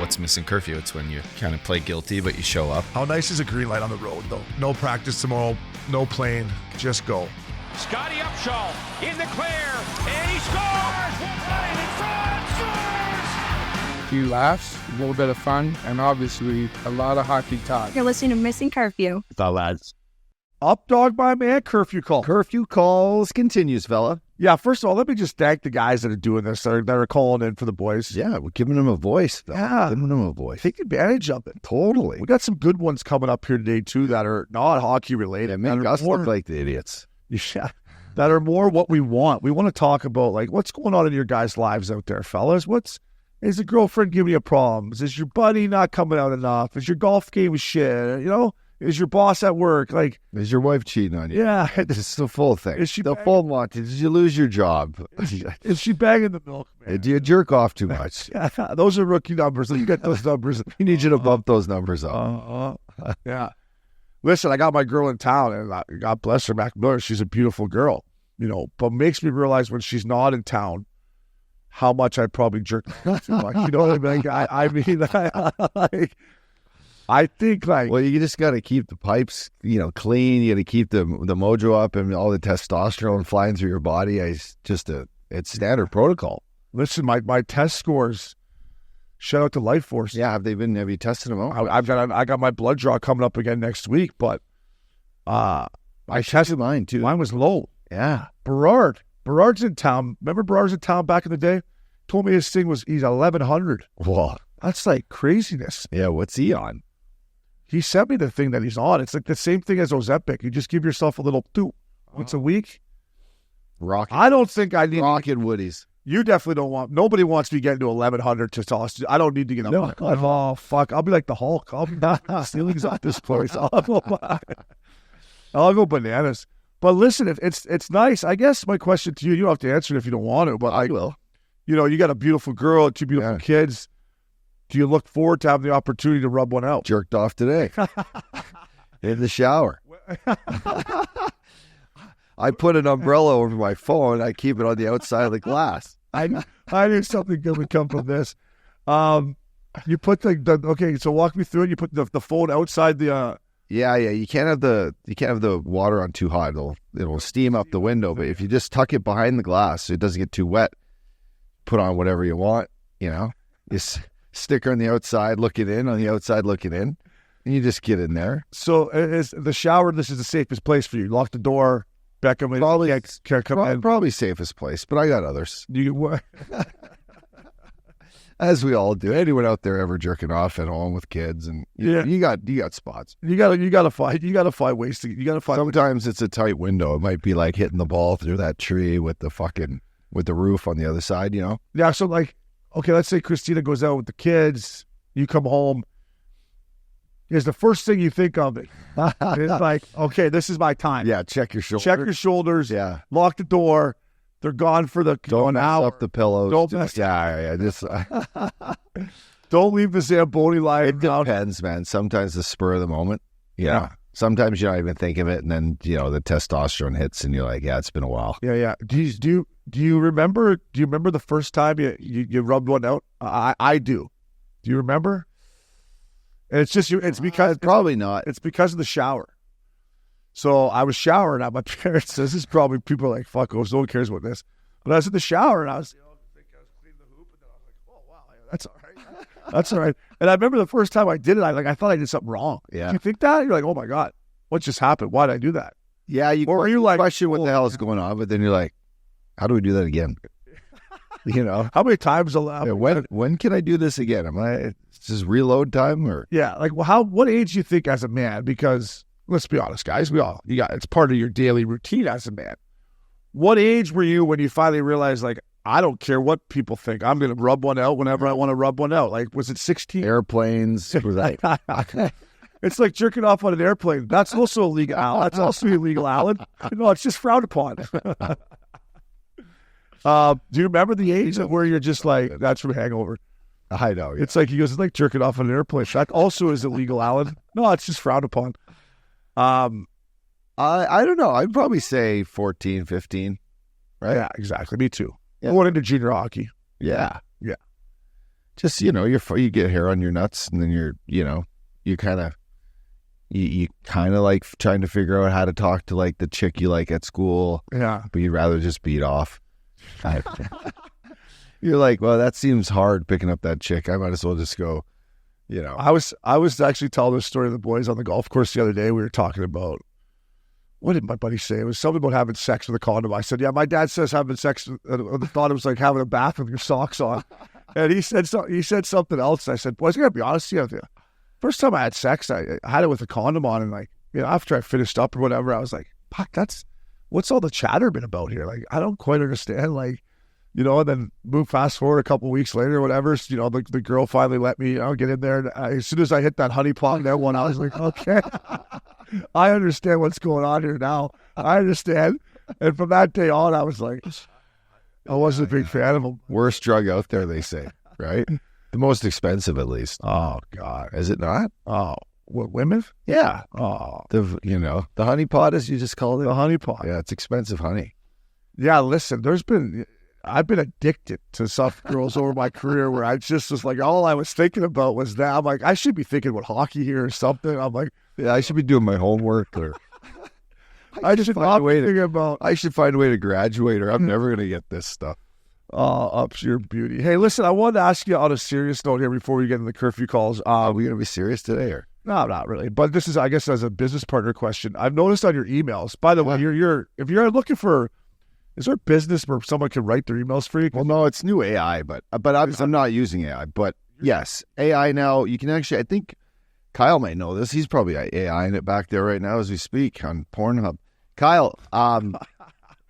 what's Missin Curfew? It's when you kind of play guilty, but you show up. How nice is a green light on the road, though? No practice tomorrow, no plane, just go. Scotty Upshaw in the clear, and he scores! Right in front, scores! A few laughs, a little bit of fun, and obviously a lot of hockey talk. You're listening to Missin Curfew. The lads. Up dog my man, curfew call. Curfew calls continues, fella. Yeah, first of all, let me just thank the guys that are doing this, that are calling in for the boys. Yeah, we're giving them a voice, though. Yeah. Giving them a voice. Take advantage of it. Totally. We got some good ones coming up here today, too, that are not hockey related. Yeah, make us look like the idiots. Yeah, that are more what we want. We want to talk about, like, what's going on in your guys' lives out there, fellas? Is the girlfriend giving you problems? Is your buddy not coming out enough? Is your golf game shit? You know? Is your boss at work? Like, is your wife cheating on you? Yeah. It's the full thing. Is she the full monty? Did you lose your job? Is she bagging the milk, man? Do you jerk off too much? Yeah, those are rookie numbers. You get those numbers. We need you to bump those numbers up. Yeah. Listen, I got my girl in town, and God bless her, Mac Miller. She's a beautiful girl, you know, but makes me realize when she's not in town how much I probably jerk off too much. You know what I mean? I think, like... Well, you just got to keep the pipes, clean. You got to keep the mojo up and all the testosterone flying through your body. It's standard protocol. Listen, my test scores, shout out to Life Force. Yeah, have you tested them out? I got my blood draw coming up again next week, but I tested mine too. Mine was low. Yeah. Berard's in town. Remember Berard's in town back in the day? Told me his thing was he's 1100. Whoa. That's like craziness. Yeah, what's he on? He sent me the thing that he's on. It's like the same thing as Ozempic. You just give yourself a little once a week. Rocket. I don't think I need Rocket Woodies. You definitely don't want. Nobody wants me getting to 1100 testosterone. I don't need to get up. No, oh fuck! I'll be like the Hulk. I'll be ceilings off this place. I'll go bananas. But listen, it's nice. I guess my question to you, you don't have to answer it if you don't want to. But I will. You got a beautiful girl, 2 beautiful kids. Do you look forward to having the opportunity to rub one out? Jerked off today. In the shower. I put an umbrella over my phone. I keep it on the outside of the glass. I knew something good would come from this. You put okay, so walk me through it. You put the phone outside the... Yeah. You can't have the water on too hot. It'll steam up the window. But if you just tuck it behind the glass so it doesn't get too wet, put on whatever you want, sticker on the outside looking in, on the outside looking in, and you just get in there. So is the shower, this is the safest place for you? Lock the door, Beckham, probably safest place, but I got others. As we all do. Anyone out there ever jerking off at home with kids, and you got spots. You gotta find ways to Sometimes it's a tight window. It might be like hitting the ball through that tree with the roof on the other side, Yeah, so like, okay, let's say Christina goes out with the kids. You come home. Is the first thing you think of it? It's like, okay, this is my time. Yeah, check your shoulders. Check your shoulders. Yeah. Lock the door. They're gone for Don't mess hour. up the pillows. Don't mess. Yeah. Just don't leave the Zamboni lying. It depends, man. Sometimes the spur of the moment. Yeah. Sometimes you don't even think of it, and then the testosterone hits, and you're like, yeah, it's been a while. Yeah. Do you remember? Do you remember the first time you rubbed one out? I do. Do you remember? And it's just it's because probably not. It's because of the shower. So I was showering at my parents. This is probably people are like, fuck, no one cares about this. But I was in the shower and I was cleaning the hoop, and then I was like, oh wow, that's all right. That's all right. And I remember the first time I did it, I thought I did something wrong. Yeah. Do you think that? You're like, oh my God, what just happened? Why did I do that? Yeah, you question what the hell is going on, but then you're like, how do we do that again? How many times allowed? Yeah, when can I do this again? Is this reload time or? Yeah, like what age do you think as a man? Because let's be honest, guys, it's part of your daily routine as a man. What age were you when you finally realized, like, I don't care what people think, I'm going to rub one out whenever I want to rub one out? Like, was it 16? Airplanes. It's like jerking off on an airplane. That's also illegal, Alan. That's also illegal, Alan. No, it's just frowned upon. Do you remember the age where you're just like, that's from Hangover? I know. Yeah. It's like, he goes, it's like jerking off on an airplane. That also is illegal, Alan. No, it's just frowned upon. I don't know. I'd probably say 14, 15. Right? Yeah, exactly. Me too. Yeah. Going into junior hockey. Yeah. just, you know, you get hair on your nuts, and then you kind of like trying to figure out how to talk to like the chick you like at school. Yeah. But you'd rather just beat off. You're like, well, that seems hard picking up that chick. I might as well just go, you know. I was actually telling this story to the boys on the golf course the other day. We were talking about, what did my buddy say? It was something about having sex with a condom. I said, yeah, my dad says having sex, I thought it was like having a bath with your socks on. And he said something else. I said, boys, I gotta be honest with you. First time I had sex, I had it with a condom on, and like, you know, after I finished up or whatever, I was like, fuck, what's all the chatter been about here? Like, I don't quite understand. Like, you know, and then fast forward a couple weeks later or whatever, you know, the girl finally let me, get in there. And as soon as I hit that honey pot and that one, I was like, okay, I understand what's going on here now. I understand. And from that day on, I was like, I wasn't a big fan of them. Worst drug out there, they say, right? The most expensive, at least. Oh, God. Is it not? Oh, what, women? Yeah. Oh, The honey pot, as you just called it. the honey pot. Yeah, it's expensive honey. Yeah, listen, I've been addicted to some girls over my career where I just was like, all I was thinking about was that. I'm like, I should be thinking about hockey here or something. I'm like, Yeah, I should be doing my homework, or I should not be thinking about I should find a way to graduate, or I'm never going to get this stuff. up to your beauty. Hey, listen, I wanted to ask you on a serious note here before we get into the curfew calls. Are we going to be serious today, or? No, not really. But this is, I guess, as a business partner question. I've noticed on your emails, by the way, if you're looking for, is there a business where someone can write their emails for you? Well, no, it's new AI, but I'm not using AI. But yes, AI now, you can actually, I think Kyle might know this. He's probably AI-ing it back there right now as we speak on Pornhub. Kyle, and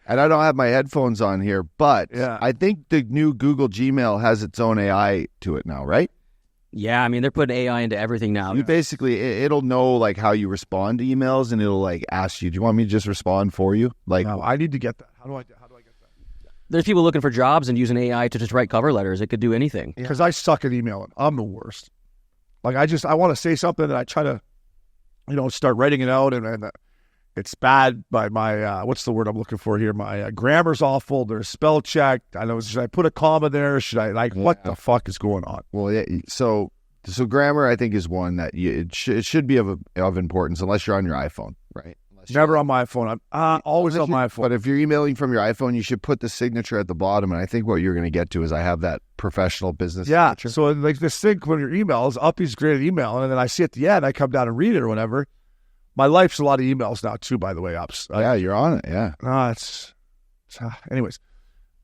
I don't have my headphones on here, but Yeah. I think the new Google Gmail has its own AI to it now, right? Yeah, I mean, they're putting AI into everything now. You basically, it'll know like how you respond to emails, and it'll like ask you, do you want me to just respond for you? Like, No, I need to get that. How do I get that? There's people looking for jobs and using AI to just write cover letters. It could do anything. Because I suck at emailing. I'm the worst. Like, I want to say something and I try to, start writing it out, and it's bad by my, what's the word I'm looking for here? My grammar's awful. There's spell check. I know, should I put a comma there? Should I, what the fuck is going on? well, yeah, so grammar, I think, is one that it should be of importance, unless you're on your iPhone, right? Never on my phone. I'm always on my phone. But if you're emailing from your iPhone, you should put the signature at the bottom. And I think what you're going to get to is I have that professional business Yeah. signature. So like this thing when your emails, Uppy's great at email, and then I see at the end, I come down and read it or whatever. My life's a lot of emails now too, by the way, Ups. Yeah, you're on it. Yeah. Anyways,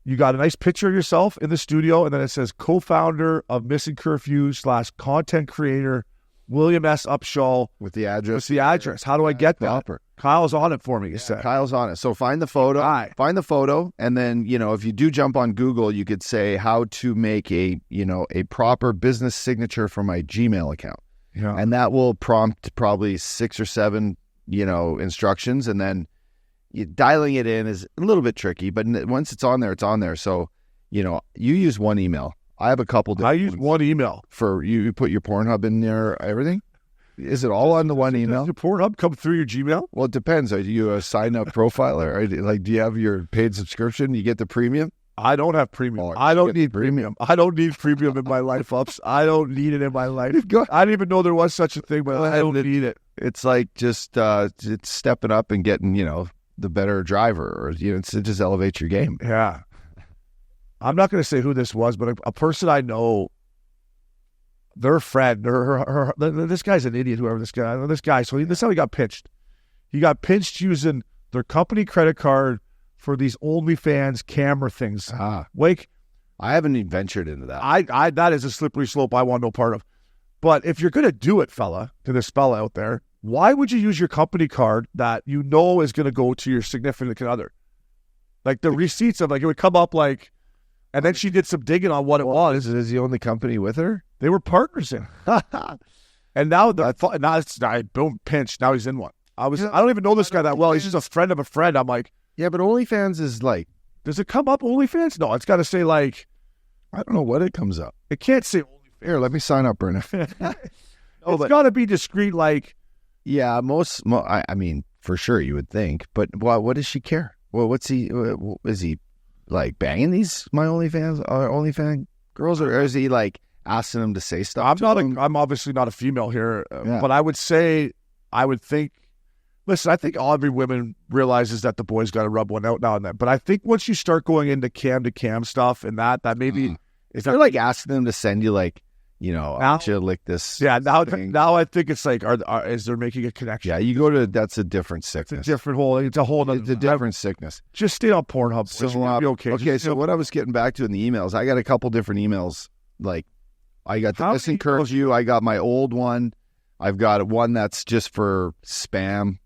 you got a nice picture of yourself in the studio, and then it says co-founder of Missin Curfew / content creator, William S. Upshaw. With the address. What's the address? How do I get that? Proper. Kyle's on it for me, you said. Kyle's on it. So find the photo. Aye. Find the photo, and then, if you do jump on Google, you could say how to make a proper business signature for my Gmail account. Yeah. And that will prompt probably 6 or 7, instructions, and then dialing it in is a little bit tricky, but once it's on there, it's on there. So, you use one email. I have a couple. I use one email. For you put your Pornhub in there, everything. Is it all on the one email? Does your Pornhub come through your Gmail? Well, it depends. Are you a sign-up profiler? Like, do you have your paid subscription? You get the premium? I don't have premium. Oh, I don't need premium. I don't need premium in my life, Ups. I don't need it in my life. I didn't even know there was such a thing, but I don't need it. It's like just it's stepping up and getting, the better driver, or, it just elevates your game. Yeah. I'm not going to say who this was, but a person I know, their friend, this guy's an idiot, whoever this guy. So this is how he got pinched. He got pinched using their company credit card for these OnlyFans camera things. Wake, I haven't even ventured into that. I that is a slippery slope I want no part of. But if you're going to do it, to this fella out there, why would you use your company card that is going to go to your significant other? Like the receipts of it would come up like, and then she did some digging on what it was. Is the only company with her? They were partners in. And now boom, pinched. Now he's in one. I don't even know this guy that well. He's just a friend of a friend. I'm like, yeah, but OnlyFans is like, does it come up OnlyFans? No, it's got to say like, I don't know what it comes up. It can't say OnlyFans. Here, let me sign up, Brenna. It's got to be discreet. Like, yeah, I mean, for sure you would think, but what does she care? Well, is he like banging my OnlyFans girls, or is he like asking them to say stuff. I'm obviously not a female here, but I would think. Listen, I think every woman realizes that the boys got to rub one out now and then. But I think once you start going into cam to cam stuff and that maybe is that like asking them to send you like, I want you to lick this. Yeah, thing. now I think it's like, is there making a connection? Yeah, you go to that's a different sickness. It's a different whole. It's a different sickness. Just stay on Pornhub. So You'll be okay. Okay, so what I was getting back to in the emails, I got a couple different emails. Like, I got the Missin Curfew. I got my old one. I've got one that's just for spam.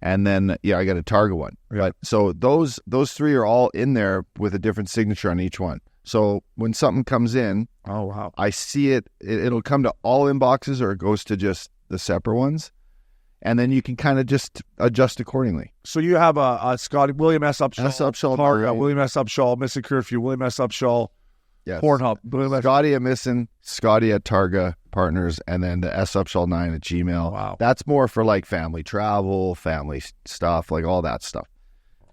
And then, I got a Targa one. Yeah. But so those three are all in there with a different signature on each one. So when something comes in, oh wow, I see it. It'll come to all inboxes, or it goes to just the separate ones, and then you can kind of just adjust accordingly. So you have a Scotty William S. Upshaw, Targa, William S. Upshaw, Missin Curfew, William S. Upshaw, yes. Pornhub, Scotty at Missin, Scotty at Targa Partners, and then the S. Upshaw 9 at Gmail. Wow, that's more for like family travel, family stuff, like all that stuff.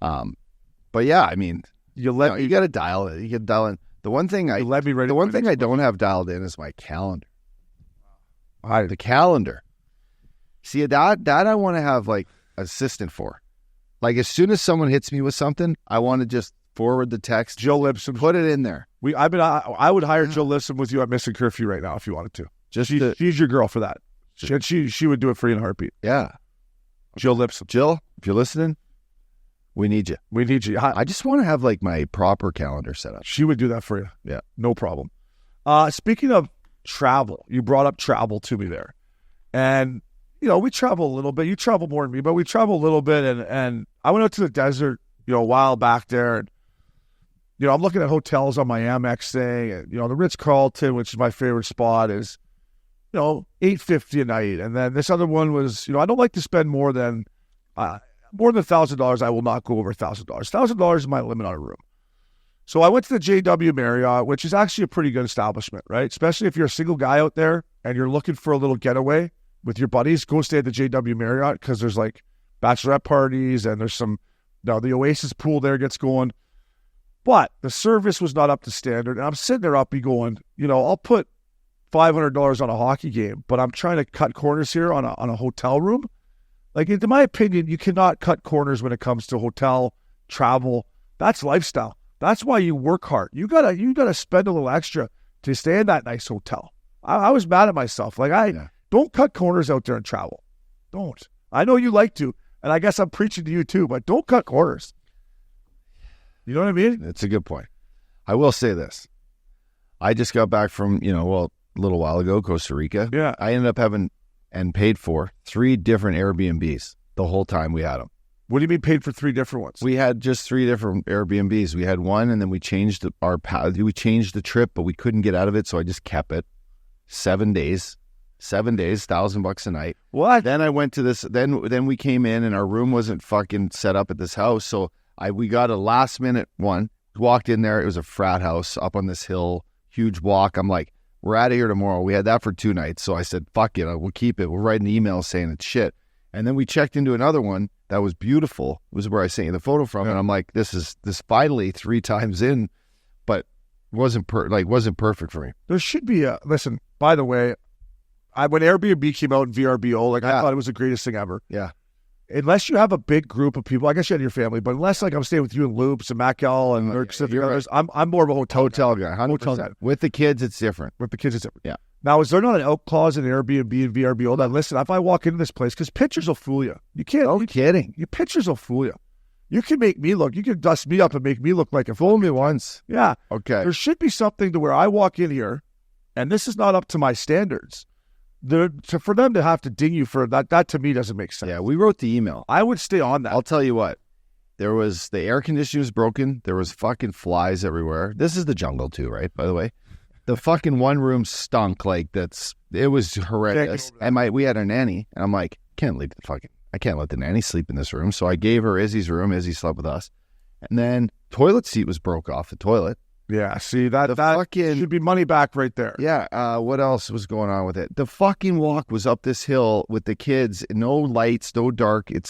But yeah, I mean, you got to dial it. You got to dial in. The one thing I don't have dialed in is my calendar. The calendar. See, that I want to have like assistant for. Like as soon as someone hits me with something, I want to just forward the text. Joe Lipson, put it in there. I would hire Joe Lipson with you at Missin Curfew right now if you wanted to. She's your girl for that. She would do it for you in a heartbeat. Yeah. Jill Lipson. Jill, if you're listening, we need you. We need you. I just want to have like my proper calendar set up. She would do that for you. Yeah. No problem. Speaking of travel, you brought up travel to me there. And, we travel a little bit. You travel more than me, but we travel a little bit. And I went out to the desert, a while back there. And, I'm looking at hotels on my Amex thing. And, the Ritz-Carlton, which is my favorite spot, is, $850 a night. And then this other one was, I don't like to spend more than $1,000. I will not go over $1,000. $1,000 is my limit on a room. So I went to the JW Marriott, which is actually a pretty good establishment, right? Especially if you're a single guy out there and you're looking for a little getaway with your buddies, go stay at the JW Marriott because there's like bachelorette parties and there's the Oasis pool there gets going. But the service was not up to standard. And I'm sitting there going, I'll put $500 on a hockey game, but I'm trying to cut corners here on a hotel room. Like, in my opinion, you cannot cut corners when it comes to hotel travel. That's lifestyle. That's why you work hard. You gotta spend a little extra to stay in that nice hotel. I was mad at myself. Like, don't cut corners out there and travel. Don't. I know you like to, and I guess I'm preaching to you too, but don't cut corners. You know what I mean? It's a good point. I will say this. I just got back from, a little while ago, Costa Rica. Yeah. I ended up having and paid for 3 different Airbnbs the whole time we had them. What do you mean paid for 3 different ones? We had just 3 different Airbnbs. We had one, and then we changed we changed the trip, but we couldn't get out of it, so I just kept it. 7 days, $1,000 a night. What? Then I went to this. Then we came in, and our room wasn't fucking set up at this house, so we got a last minute one. Walked in there. It was a frat house up on this hill, huge walk. I'm like, we're out of here tomorrow. We had that for 2 nights. So I said, fuck it. We'll keep it. We'll write an email saying it's shit. And then we checked into another one that was beautiful. It was where I sent you the photo from. Yeah. And I'm like, this finally 3 times in, but wasn't perfect for me. There should be listen, by the way, when Airbnb came out in VRBO, I thought it was the greatest thing ever. Yeah. Unless you have a big group of people, I guess you had your family, but unless I'm staying with you and Loops and Mackel and others, I'm more of a hotel guy. 100%. With the kids, it's different. Yeah. Now, is there not an out clause in Airbnb and VRBO that, listen, if I walk into this place, because pictures will fool you. You can't. No kidding. Your pictures will fool you. You can dust me up and make me look like a fool me once. Yeah. Okay. There should be something to where I walk in here, and this is not up to my standards. For them to have to ding you for that to me doesn't make sense. Yeah, we wrote the email. I would stay on that. I'll tell you what. The air conditioning was broken. There was fucking flies everywhere. This is the jungle too, right? By the way, the fucking one room stunk it was horrendous. And we had a nanny, and I'm like, I can't let the nanny sleep in this room. So I gave her Izzy's room. Izzy slept with us, and then toilet seat was broke off the toilet. Yeah, see, that should be money back right there. Yeah, what else was going on with it? The fucking walk was up this hill with the kids, no lights, no dark. It's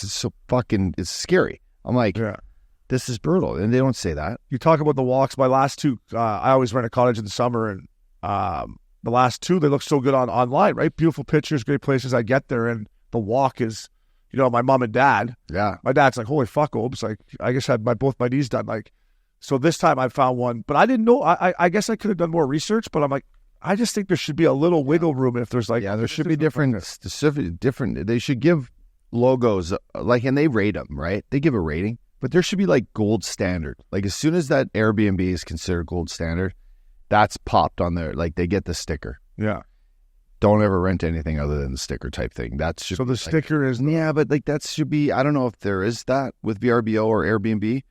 scary. I'm like, This is brutal. And they don't say that. You talk about the walks. My last 2, I always rent a cottage in the summer, and the last two, they look so good online, right? Beautiful pictures, great places. I get there, and the walk is, my mom and dad. Yeah. My dad's like, holy fuck, Obes. Like, I guess I had both my knees done. Like, so this time I found one, but I didn't know. I guess I could have done more research, but I'm like, I just think there should be a little wiggle room if there's like. Yeah, there should be different. They should give logos, and they rate them, right? They give a rating, but there should be like gold standard. Like, as soon as that Airbnb is considered gold standard, that's popped on there. Like, they get the sticker. Yeah. Don't ever rent anything other than the sticker type thing. That's so the sticker is. Yeah, but like that should be. I don't know if there is that with VRBO or Airbnb,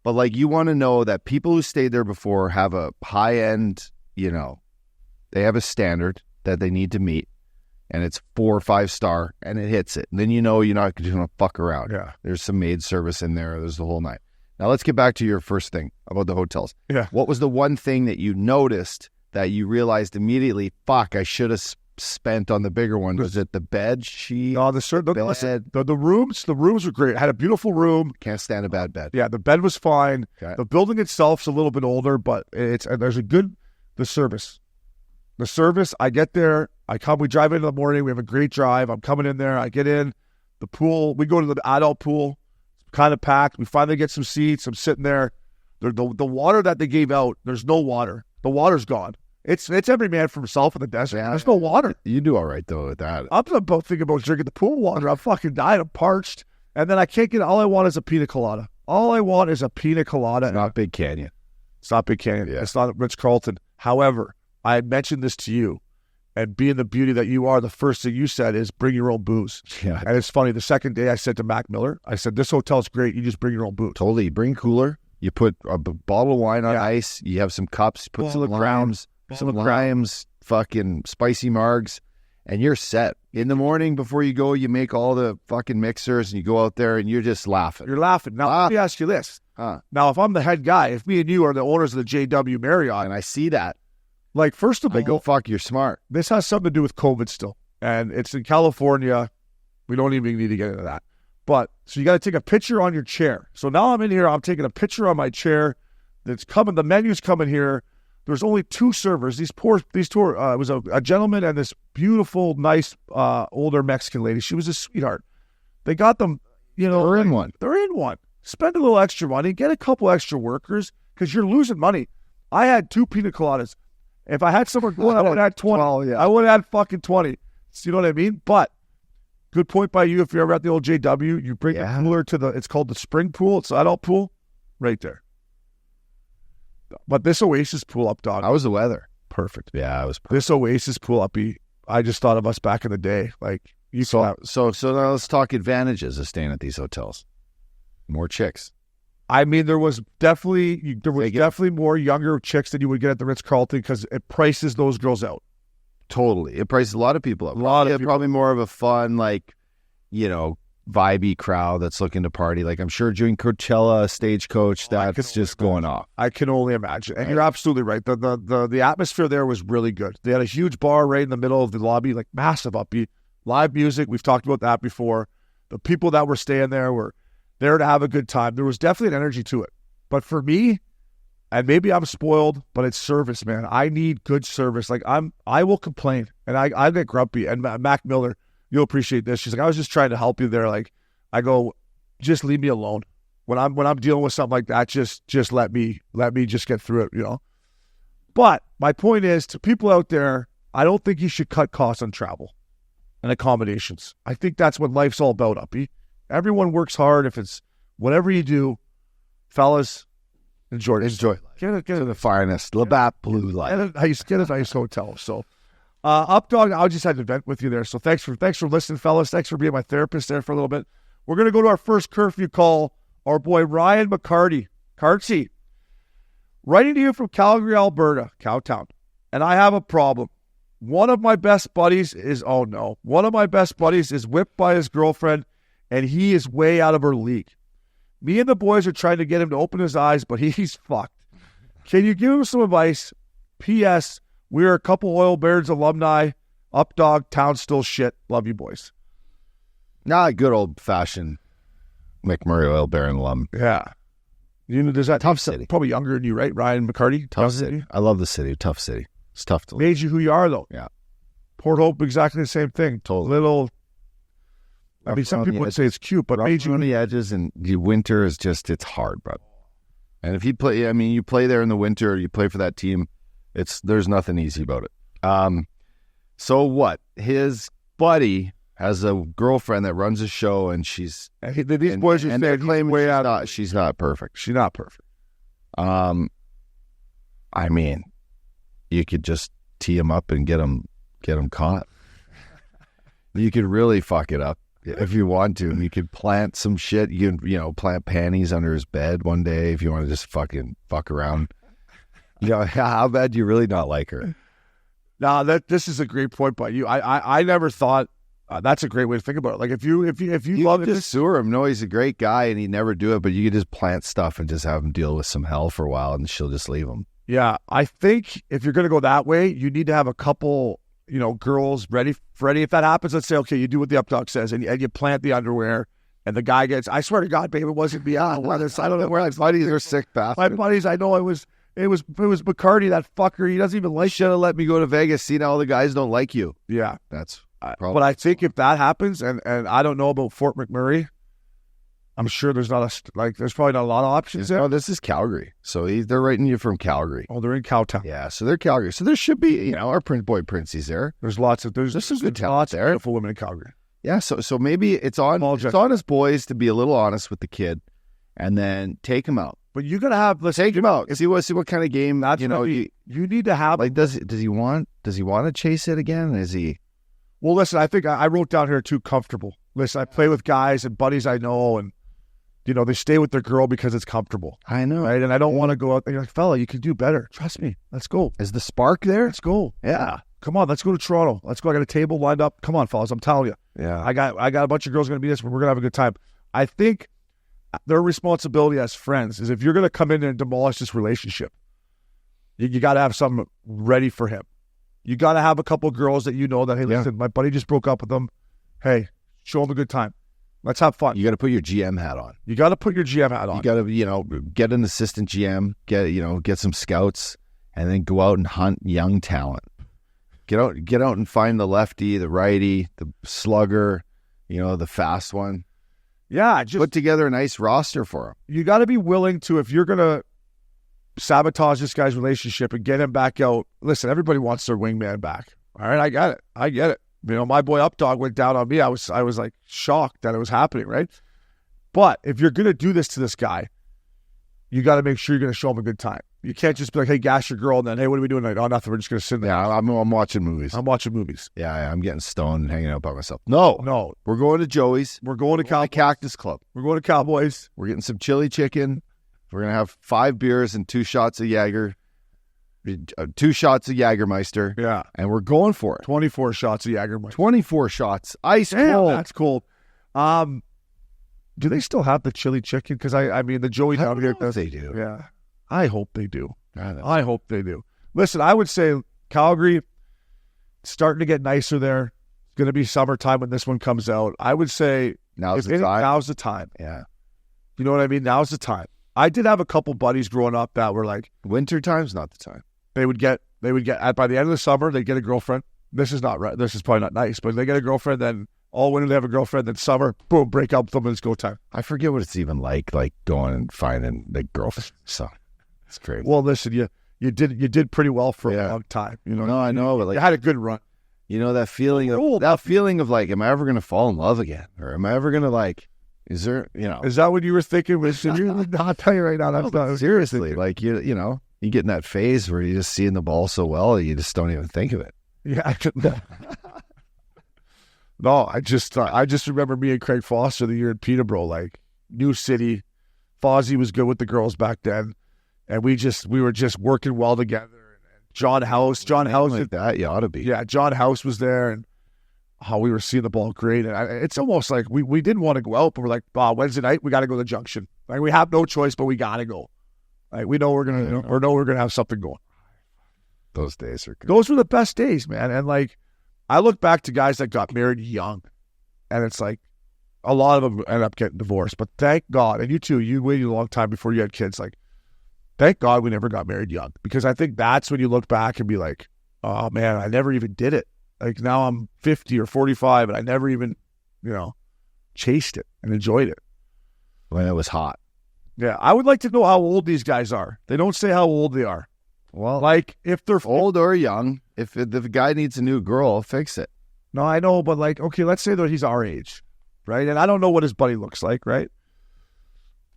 but like you want to know that people who stayed there before have a high end. They have a standard that they need to meet, and it's 4 or 5 star, and it hits it. And then you're not just going to fuck around. Yeah. There's some maid service in there. There's the whole night. Now let's get back to your first thing about the hotels. Yeah. What was the one thing that you noticed that you realized immediately, fuck, I should have spent on the bigger one? Was it the bed sheet? No, the rooms were great. I had a beautiful room. Can't stand a bad bed. Yeah, the bed was fine. Okay. The building itself's a little bit older, but the service, I get there, we drive in the morning, we have a great drive. I'm coming in there, I get in, the pool, we go to the adult pool, it's kind of packed. We finally get some seats. I'm sitting there. The water that they gave out, there's no water. The water's gone. It's every man for himself in the desert. Yeah. There's no water. You do all right, though, with that. I'm about thinking about drinking the pool water. I'm fucking dying. I'm parched. And then I can't get, all I want is a pina colada. All I want is a pina colada. It's not Big Canyon. It's not Big Canyon. Yeah. It's not Ritz-Carlton. However, I had mentioned this to you, and being the beauty that you are, the first thing you said is bring your own booze. Yeah. And it's funny, the second day I said to Mac Miller, I said, this hotel's great. You just bring your own booze. Totally. Bring cooler. You put a bottle of wine on ice. You have some cups. Put some limes, fucking spicy margs, and you're set. In the morning before you go, you make all the fucking mixers, and you go out there, and you're just laughing. You're laughing. Now, let me ask you this. Now, if I'm the head guy, if me and you are the owners of the JW Marriott, and I see that, like, first of all, I go, fuck, you're smart. This has something to do with COVID still, and it's in California. We don't even need to get into that. But, so you got to take a picture on your chair. So now I'm in here, I'm taking a picture on my chair. That's coming, the menu's coming here. There's only 2 servers. It was a gentleman and this beautiful, nice, older Mexican lady. She was a sweetheart. They got them, They're in one. They're in one. Spend a little extra money, get a couple extra workers, because you're losing money. I had 2 pina coladas. If I had somewhere going, I would have had 20. 12, yeah. I would have had fucking 20. So you know what I mean? But good point by you. If you're ever at the old JW, you bring a cooler to it's called the spring pool. It's the adult pool right there. But this Oasis pool up, dog. How was the weather? Perfect. Yeah, it was perfect. This Oasis pool up, I just thought of us back in the day. Like, So now let's talk advantages of staying at these hotels. More chicks. I mean, there was definitely more younger chicks than you would get at the Ritz-Carlton because it prices those girls out. Totally. It prices a lot of people up. Probably more of a fun, vibey crowd that's looking to party. Like, I'm sure during Coachella, Stagecoach, that's just going off. I can only imagine. And you're absolutely right. The atmosphere there was really good. They had a huge bar right in the middle of the lobby, like massive upbeat. Live music. We've talked about that before. The people that were staying there were there to have a good time. There was definitely an energy to it. But for me, and maybe I'm spoiled, but it's service, man. I need good service. Like, I will complain, and I get grumpy. And Mac Miller, you'll appreciate this. She's like, I was just trying to help you there. Like, I go, just leave me alone. When I'm dealing with something like that, just let me just get through it, But my point is, to people out there, I don't think you should cut costs on travel and accommodations. I think that's what life's all about, Uppy. Everyone works hard. If it's whatever you do, fellas, enjoy it. Get the finest. Labatt Blue Light. Get a nice hotel. So, Updog, I just had to vent with you there. So thanks for listening, fellas. Thanks for being my therapist there for a little bit. We're going to go to our first curfew call. Our boy Ryan McCarty. Cartsy. Writing to you from Calgary, Alberta, Cowtown. And I have a problem. One of my best buddies is whipped by his girlfriend, and he is way out of her league. Me and the boys are trying to get him to open his eyes, but he's fucked. Can you give him some advice? P.S. We are a couple Oil Barons alumni. Updog, town still shit. Love you, boys. Nah, good old-fashioned McMurray Oil Baron alum. Yeah. There's that tough city. Probably younger than you, right? Ryan McCarty? Tough city. I love the city. Tough city. It's tough to leave. Made you who you are, though. Yeah. Port Hope, exactly the same thing. Totally. Little. I Rough mean, some around people the would say it's cute, but made you on the edges, and the winter is just, it's hard, bro. And if you play, I mean, you play there in the winter, you play for that team, there's nothing easy about it. So what? His buddy has a girlfriend that runs a show, and she's these boys are and they're saying claiming she's not perfect. She's not perfect. I mean, you could just tee him up and get him caught. You could really fuck it up if you want to. You could plant some shit. You can, plant panties under his bed one day if you want to just fucking fuck around. How bad do you really not like her? No, this is a great point by you. I never thought that's a great way to think about it. Like if you love just this, sewer him. No, he's a great guy and he'd never do it, but you could just plant stuff and just have him deal with some hell for a while, and she'll just leave him. yeah, I think if you're going to go that way, you need to have a couple, girls ready. If that happens, let's say, okay, you do what the updog says, and you plant the underwear, and the guy gets. I swear to God, babe, it wasn't me. I don't know where my buddies are sick bastards. my buddies. I know It was McCarty, that fucker. He doesn't even like. Should have let me go to Vegas. See, now all the guys don't like you. Yeah, That's but I think if that happens, and I don't know about Fort McMurray, I'm sure there's there's probably not a lot of options there. No, this is Calgary, so they're writing you from Calgary. Oh, they're in Cowtown. Yeah, so they're Calgary. So there should be, our Princey's there. There's some good talent lots there. Beautiful women in Calgary. Yeah, so maybe it's on his boys to be a little honest with the kid, and then take him out. But you gotta have. Let's take him out. See what kind of game. You need to have. Like, does he want to chase it again? Is he? Well, listen. I think I wrote down here too comfortable. Listen, I play with guys and buddies I know, and they stay with their girl because it's comfortable. I know, right? And I don't want to go out there. You're like, fella, you can do better. Trust me. Let's go. Is the spark there? Let's go. Yeah. Come on, let's go to Toronto. Let's go. I got a table lined up. Come on, fellas. I'm telling you. Yeah. I got a bunch of girls going to be this, but we're going to have a good time. I think their responsibility as friends is if you're going to come in and demolish this relationship, you got to have something ready for him. You got to have a couple of girls that that, hey, listen, my buddy just broke up with them. Hey, show him a good time. Let's have fun. You got to put your GM hat on. You got to put your GM hat on. You got to, get an assistant GM, get some scouts, and then go out and hunt young talent. Get out and find the lefty, the righty, the slugger, the fast one. Yeah, just put together a nice roster for him. You got to be willing to, if you're going to sabotage this guy's relationship and get him back out. Listen, everybody wants their wingman back. All right, I get it. My boy Updog went down on me. I was like shocked that it was happening, right? But if you're going to do this to this guy, you got to make sure you're going to show him a good time. You can't just be like, hey, gas your girl, and then, hey, what are we doing tonight? Oh, nothing. We're just going to sit there. Yeah, I'm watching movies. I'm watching movies. Yeah, I'm getting stoned and hanging out by myself. No. We're going to Joey's. We're going to Cactus Club. We're going to Cowboys. We're getting some chili chicken. We're going to have 5 beers and 2 shots of Jaeger. 2 shots of Jagermeister. Yeah. And we're going for it. 24 shots of Jagermeister. 24 shots. Ice cold. That's cold. Do they still have the chili chicken? Because I mean, the Joey down here does. They do. Yeah. I hope they do. I hope they do. Listen, I would say Calgary, starting to get nicer there. It's going to be summertime when this one comes out. I would say now's the time. Now's the time. Yeah. You know what I mean? Now's the time. I did have a couple buddies growing up that were like, winter time's not the time. They would get by the end of the summer, they'd get a girlfriend. This is not right. This is probably not nice, but they get a girlfriend, then all winter they have a girlfriend, then summer, boom, break up with them and it's go time. I forget what it's even like going and finding the girlfriend. So it's crazy. Well, listen, you did pretty well for a long time. No, I know, but you had a good run. That feeling of like, am I ever going to fall in love again? Or am I ever going to is there, Is that what you were thinking? I'll tell you right now. That's not seriously. Like, you get in that phase where you're just seeing the ball so well, you just don't even think of it. Yeah. No, I just remember me and Craig Foster the year in Peterborough, like new city. Fozzie was good with the girls back then, and we were just working well together. And John House like that, you ought to be. Yeah, John House was there, and how we were seeing the ball great. And it's almost like we didn't want to go out, but we're like, Wednesday night we got to go to the Junction. Like we have no choice, but we got to go. Like we know we're gonna have something going. Those days are good. Those were the best days, man. And like, I look back to guys that got married young, and it's like a lot of them end up getting divorced. But thank God, and you too, you waited a long time before you had kids. Like, thank God we never got married young, because I think that's when you look back and be like, Oh man, I never even did it. Like now I'm 50 or 45 and I never even, chased it and enjoyed it. When it was hot. Yeah, I would like to know how old these guys are. They don't say how old they are. Well, Like if they're old or young, if the guy needs a new girl, fix it. No, I know, but like, okay, let's say that he's our age, right? And I don't know what his buddy looks like, right?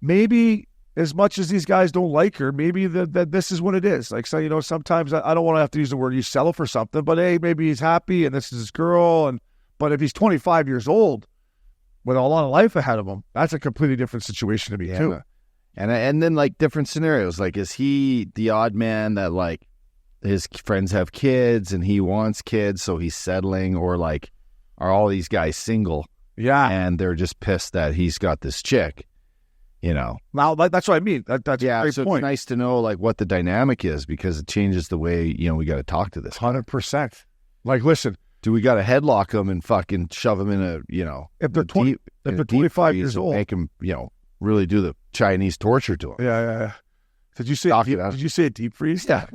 Maybe as much as these guys don't like her, maybe that this is what it is. Like, so, sometimes I don't want to have to use the word you settle for something, but hey, maybe he's happy and this is his girl. But if he's 25 years old with a lot of life ahead of him, that's a completely different situation to me too. And then like different scenarios. Like, is he the odd man that like his friends have kids and he wants kids, so he's settling, or like are all these guys single? Yeah. And they're just pissed that he's got this chick, Now, that's what I mean. That's a great so point. it's nice to know like what the dynamic is, because it changes the way, we got to talk to this. 100%. Like, listen, Do we got to headlock him and fucking shove him in a, if they're deep- if in they're a deep 25 freeze years and old, make him, really do the Chinese torture to him? yeah. Did you say Knock it out. Did you say a deep freeze? Yeah.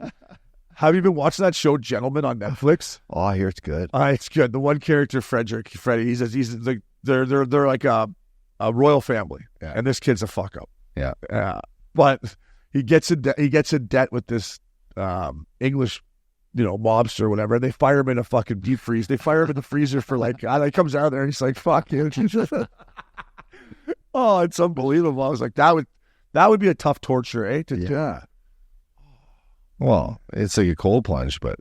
Have you been watching that show, Gentlemen, on Netflix? Oh, I hear it's good. It's good. The one character, Freddie, he's like they're like a royal family, Yeah. and this kid's a fuck up. Yeah. But he gets in debt with this English, mobster or whatever. They fire him in a fucking deep freeze. They fire him in the freezer for like, he comes out there and he's like, fuck you. Oh, it's unbelievable. I was like, that would be a tough torture, eh? Yeah. Well, it's like a cold plunge, but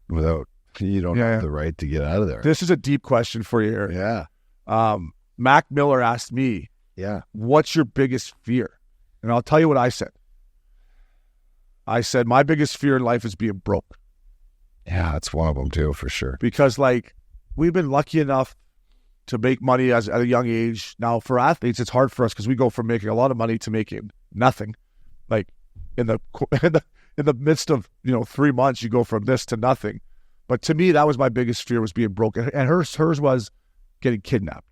you don't have the right to get out of there. This is a deep question for you here. Yeah. Mac Miller asked me, Yeah. what's your biggest fear? And I'll tell you what I said. I said, my biggest fear in life is being broke. Yeah, that's one of them too, for sure. Because like we've been lucky enough to make money at a young age. Now for athletes, it's hard for us because we go from making a lot of money to making nothing. Like in the midst of 3 months, you go from this to nothing. But to me, that was my biggest fear, was being broke. And hers was getting kidnapped.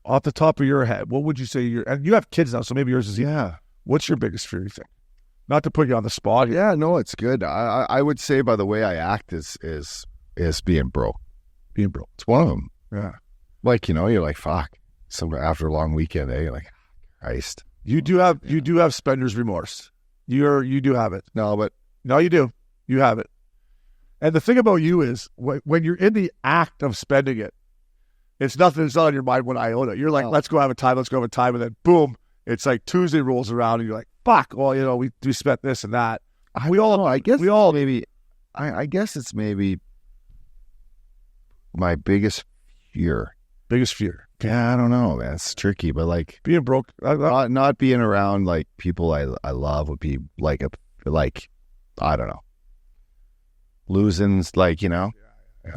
Off the top of your head, what would you say and you have kids now, so maybe yours is what's your biggest fear, you think? Not to put you on the spot here. Yeah, no, it's good. I would say by the way I act is being broke. Being broke. It's one of them. Yeah. Like, you're like, fuck. After a long weekend, you're like, Christ. You do have spender's remorse. You do have it. No, you do. You have it. And the thing about you is when you're in the act of spending it, it's nothing. It's not on your mind one iota. You're like, let's go have a time. And then boom, it's like Tuesday rolls around and you're like, fuck. Well, we spent this and that. I guess it's maybe my biggest fear. Biggest fear. Yeah, I don't know, man. It's tricky, but like being broke, not being around like people I love would be like I don't know, losing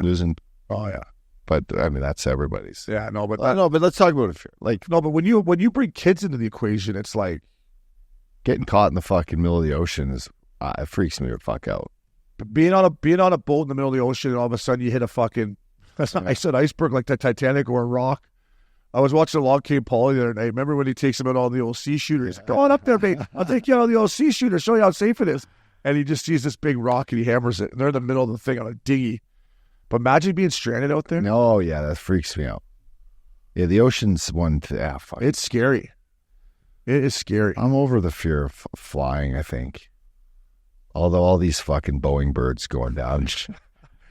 losing. Oh yeah. But I mean that's everybody's. Yeah, no, but but let's talk about it. Like no, but when you bring kids into the equation, it's like getting caught in the fucking middle of the ocean is it freaks me the fuck out. Being on a boat in the middle of the ocean and all of a sudden you hit a fucking I said iceberg like the Titanic or a rock. I was watching Log Cave Paulie the other night. Remember when he takes him in all the old sea shooters? Go on up there, mate. I'll take you on the old sea shooter, show you how safe it is. And he just sees this big rock and he hammers it. And they're in the middle of the thing on a dinghy. But imagine being stranded out there. No, yeah, that freaks me out. Yeah, the ocean's one. Fuck. It's scary. It is scary. I'm over the fear of flying, I think. Although all these fucking Boeing birds going down,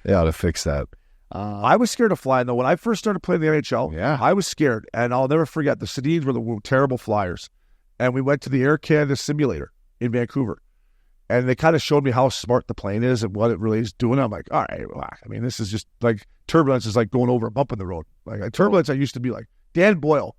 they ought to fix that. I was scared of flying, though. When I first started playing the NHL, I was scared. And I'll never forget, the Sedins were the terrible flyers. And we went to the Air Canada simulator in Vancouver. And they kind of showed me how smart the plane is and what it really is doing. I'm like, all right, relax. I mean, this is just like turbulence is like going over a bump in the road. Like turbulence, I used to be like Dan Boyle.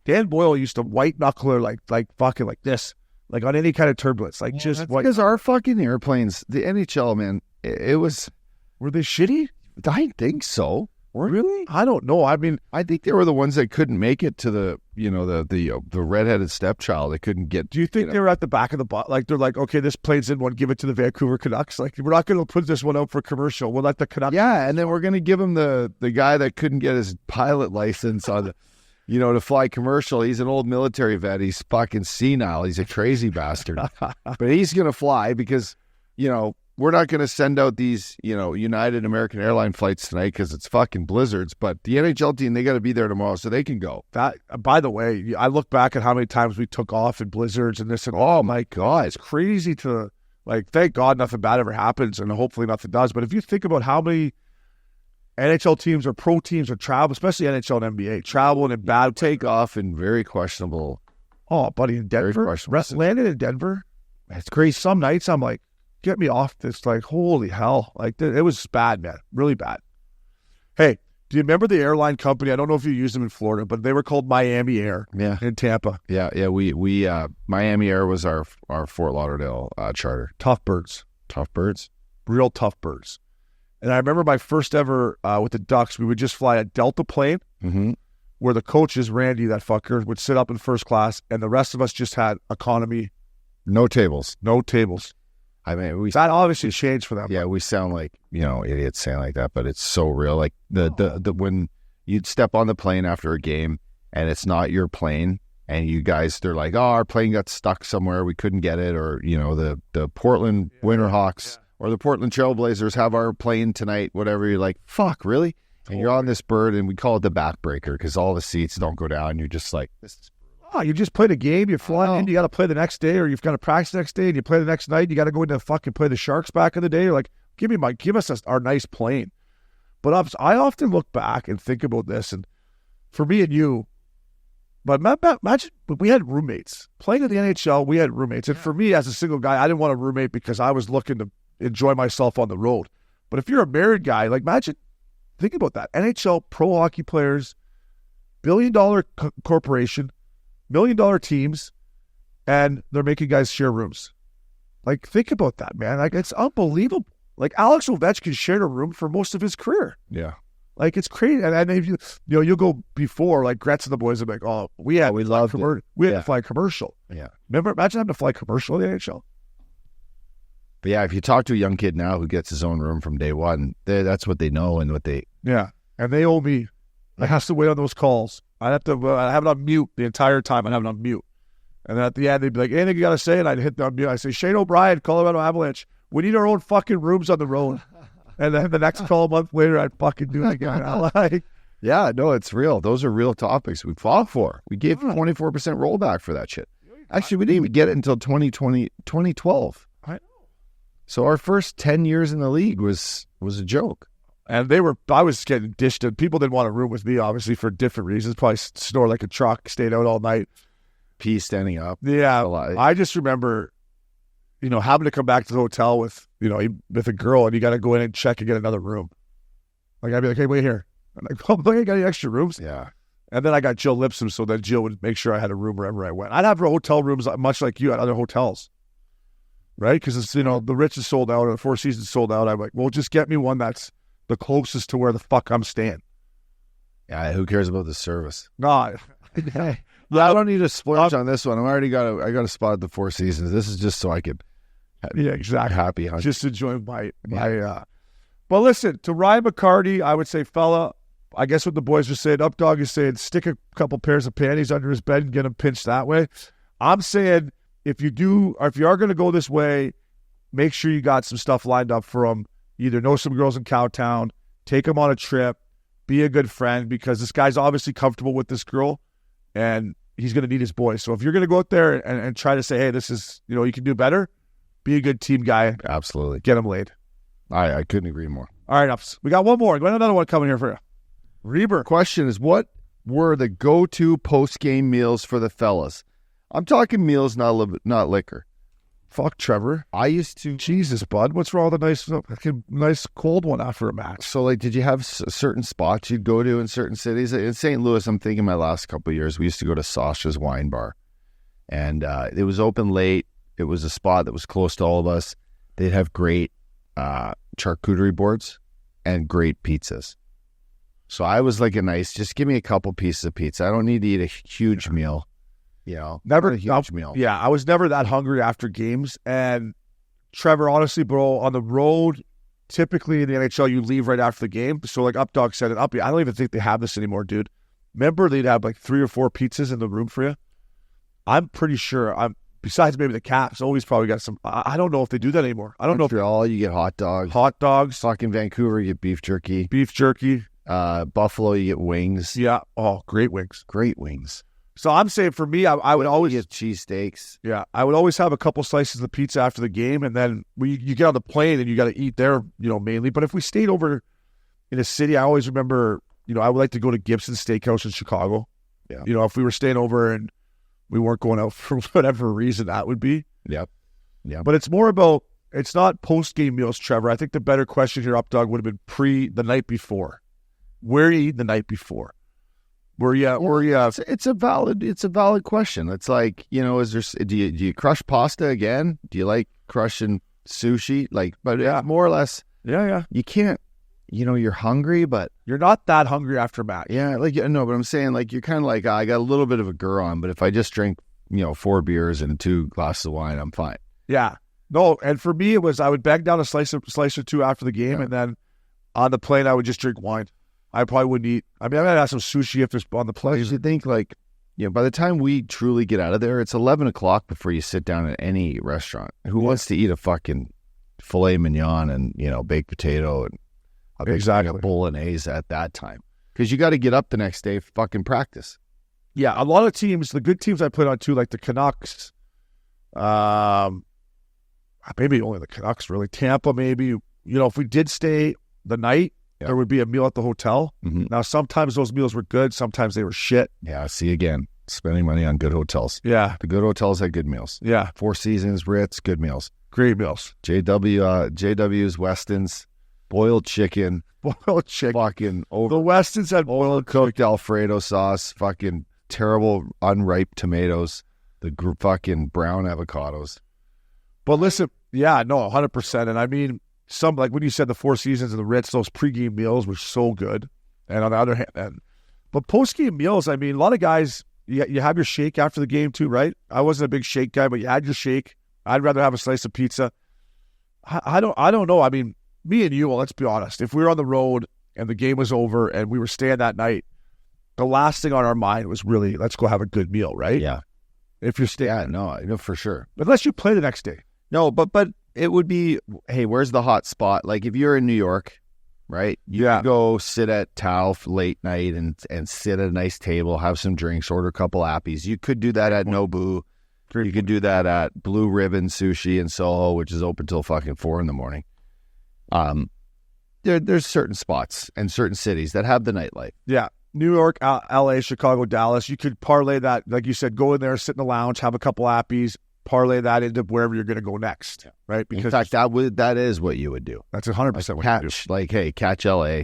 Dan Boyle used to white knuckler like fucking like this, like on any kind of turbulence, like just that's because our fucking airplanes, the NHL, man, it was. Were they shitty? I think so. Really? I don't know. I mean, I think they were the ones that couldn't make it to the redheaded stepchild. They couldn't get. Do you think they were at the back of the bus? Like they're like, okay, this plane's in one, give it to the Vancouver Canucks. Like we're not going to put this one out for commercial. We'll let the Canucks. Yeah, and then we're going to give him the guy that couldn't get his pilot license on the, to fly commercial. He's an old military vet. He's fucking senile. He's a crazy bastard. But he's going to fly because, we're not going to send out these, United American Airline flights tonight because it's fucking blizzards. But the NHL team, they got to be there tomorrow so they can go. That, by the way, I look back at how many times we took off in blizzards and this and Oh my God, it's crazy to thank God nothing bad ever happens and hopefully nothing does. But if you think about how many NHL teams or pro teams are travel, especially NHL and NBA, traveling in bad take off in very questionable. Oh, buddy, in Denver, landed in Denver. It's crazy. Some nights I'm like, get me off this. Like, holy hell! Like, it was bad, man, really bad. Hey, do you remember the airline company? I don't know if you used them in Florida, but they were called Miami Air. Yeah, in Tampa. Yeah. We Miami Air was our Fort Lauderdale charter. Tough birds, real tough birds. And I remember my first ever with the Ducks. We would just fly a Delta plane. Mm-hmm. Where the coaches, Randy, that fucker, would sit up in first class, and the rest of us just had economy. No tables. I mean, that obviously changed for them. Yeah, we sound like, idiots saying like that, but it's so real. Like the when you'd step on the plane after a game and it's not your plane, and you guys, they're like, oh, our plane got stuck somewhere, we couldn't get it, or the Portland Winterhawks or the Portland Trailblazers have our plane tonight, whatever. You're like, fuck, really? And you're on this bird, and we call it the backbreaker because all the seats don't go down. You're just like, this is oh, you just played a game, you're flying in, you got to play the next day, or you've got to practice the next day, and you play the next night, you got to go in and fucking play the Sharks back in the day. You're like, give us our nice plane. But I often look back and think about this, and for me and you, but imagine we had roommates. Playing in the NHL, we had roommates. And for me, as a single guy, I didn't want a roommate because I was looking to enjoy myself on the road. But if you're a married guy, like imagine, think about that. NHL pro hockey players, billion-dollar corporation, million-dollar teams, and they're making guys share rooms. Like, think about that, man. Like, it's unbelievable. Like, Alex Ovechkin shared a room for most of his career. Yeah. Like, it's crazy. And if you'll go before, like, Gretz and the boys are like, oh, we had to fly commercial. Yeah. Remember, imagine having to fly commercial in the NHL. But yeah, if you talk to a young kid now who gets his own room from day one, that's what they know and what they... Yeah, and they owe me. I have to wait on those calls. I have to I have it on mute the entire time. I have it on mute. And then at the end, they'd be like, anything you got to say? And I'd hit the mute. I say, Shane O'Brien, Colorado Avalanche. We need our own fucking rooms on the road. And then the next call a month later, I'd fucking do it again. Yeah, no, it's real. Those are real topics we fought for. We gave 24% rollback for that shit. Actually, we didn't even get it until 2012. I know. So our first 10 years in the league was a joke. And I was getting dished. People didn't want a room with me, obviously, for different reasons. Probably snore like a truck, stayed out all night. Pee standing up. Yeah. I just remember, having to come back to the hotel with a girl, and you got to go in and check and get another room. Like, I'd be like, hey, wait here. I'm like, oh, I got any extra rooms? Yeah. And then I got Jill Lipsum, so then Jill would make sure I had a room wherever I went. I'd have hotel rooms much like you at other hotels. Right? Because it's, the Ritz is sold out, or the Four Seasons sold out. I'm like, well, just get me one that's the closest to where the fuck I'm staying. Yeah, who cares about the service? No. I don't need to splurge on this one. I got a spot at the Four Seasons. This is just so I could exactly happy hunch. Just enjoy my But listen, to Ryan McCarty, I would say, fella, I guess what the boys are saying, Updog is saying, stick a couple pairs of panties under his bed and get him pinched that way. I'm saying, if you are going to go this way, make sure you got some stuff lined up for him. Either know some girls in Cowtown, take him on a trip, be a good friend, because this guy's obviously comfortable with this girl, and he's going to need his boys. So if you're going to go out there and try to say, hey, this is, you can do better, be a good team guy. Absolutely. Get him laid. I couldn't agree more. All right, Ups. We got one more. Got another one coming here for you. Reber. Question is, what were the go-to post-game meals for the fellas? I'm talking meals, not liquor. Fuck, Trevor. I used to... Jesus, bud. What's wrong with a nice cold one after a match? So, like, did you have certain spots you'd go to in certain cities? In St. Louis, I'm thinking my last couple of years, we used to go to Sasha's Wine Bar. And it was open late. It was a spot that was close to all of us. They'd have great charcuterie boards and great pizzas. So I was like just give me a couple pieces of pizza. I don't need to eat a huge meal. Never a huge meal. Yeah, I was never that hungry after games. And Trevor, honestly, bro, on the road, typically in the NHL, you leave right after the game. So like Updog said it up. I don't even think they have this anymore, dude. Remember, they'd have like 3 or 4 pizzas in the room for you. I'm pretty sure besides maybe the Caps, always probably got some. I don't know if they do that anymore. I don't know if Montreal, you get hot dogs. hot dogs, Fucking Vancouver, you get beef jerky. beef jerky. Buffalo, you get wings. Yeah. Oh, great wings. Great wings. So I'm saying for me, I would always get cheesesteaks. Yeah, I would always have a couple slices of pizza after the game, and then you get on the plane and you got to eat there, mainly. But if we stayed over in a city, I always remember, I would like to go to Gibson's Steakhouse in Chicago. Yeah. If we were staying over and we weren't going out for whatever reason that would be. Yep. Yeah. But it's more about, it's not post-game meals, Trevor. I think the better question here, Updog, would have been the night before. Where are you eating the night before? It's a valid question. It's like, is there, do you crush pasta again? Do you like crushing sushi? But more or less, Yeah. you can't, you're hungry, but You're not that hungry after a match. yeah, no, but I'm saying you're kind of like, I got a little bit of a gur on, but if I just drink, 4 beers and 2 glasses of wine, I'm fine. Yeah. No, and for me, it was, I would bag down a slice or two after the game, and then on the plane, I would just drink wine. I probably wouldn't eat. I mean, I might have some sushi if there's on the plane. You should think by the time we truly get out of there, it's 11 o'clock before you sit down at any restaurant. Who wants to eat a fucking filet mignon and, baked potato and a big Exactly. bolognese at that time? Because you got to get up the next day for fucking practice. Yeah, a lot of teams, the good teams I played on too, like the Canucks, maybe only the Canucks, really. Tampa, maybe. If we did stay the night, there would be a meal at the hotel. Mm-hmm. Now, sometimes those meals were good. Sometimes they were shit. Yeah, see again, spending money on good hotels. Yeah. The good hotels had good meals. Yeah. Four Seasons, Ritz, good meals. Great meals. JW's, Weston's, boiled chicken, Boiled chicken. fucking over. The Westons had boiled Cooked Alfredo sauce, fucking terrible unripe tomatoes, the fucking brown avocados. But listen, yeah, no, 100%. And I mean, like when you said the Four Seasons and the Ritz, those pregame meals were so good. And on the other hand, but postgame meals, I mean, a lot of guys, you have your shake after the game too, right? I wasn't a big shake guy, but you had your shake. I'd rather have a slice of pizza. I don't know. I mean, me and you, well, let's be honest. If we were on the road and the game was over and we were staying that night, the last thing on our mind was really, let's go have a good meal, right? Yeah. If you're staying. Yeah, no, for sure. Unless you play the next day. No, but it would be, hey, where's the hot spot? Like if you're in New York, right? You could go sit at Tao late night and sit at a nice table, have some drinks, order a couple appies. You could do that at Nobu. You could do that at Blue Ribbon Sushi in Soho, which is open till fucking 4 a.m. There's certain spots and certain cities that have the nightlife. Yeah. New York, LA, Chicago, Dallas. You could parlay that, like you said, go in there, sit in the lounge, have a couple appies, parlay that into wherever you're going to go next, right? Because in fact, that is what you would do. That's 100% what you do. Like, hey, catch LA,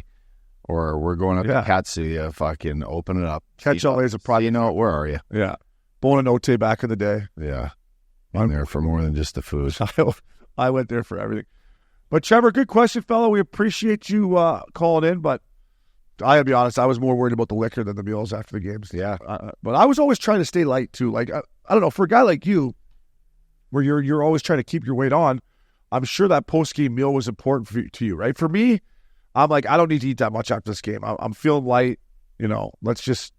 or we're going up to Katsuya, fucking open it up. Catch LA is a project. Where are you? Yeah. Bonanote back in the day. Yeah. I'm there for more than just the food. I went there for everything. But Trevor, good question, fellow. We appreciate you calling in, but I gotta be honest, I was more worried about the liquor than the meals after the games. Yeah. But I was always trying to stay light too. Like, I don't know, for a guy like you, where you're always trying to keep your weight on, I'm sure that post-game meal was important to you, right? For me, I'm like, I don't need to eat that much after this game. I'm feeling light, let's just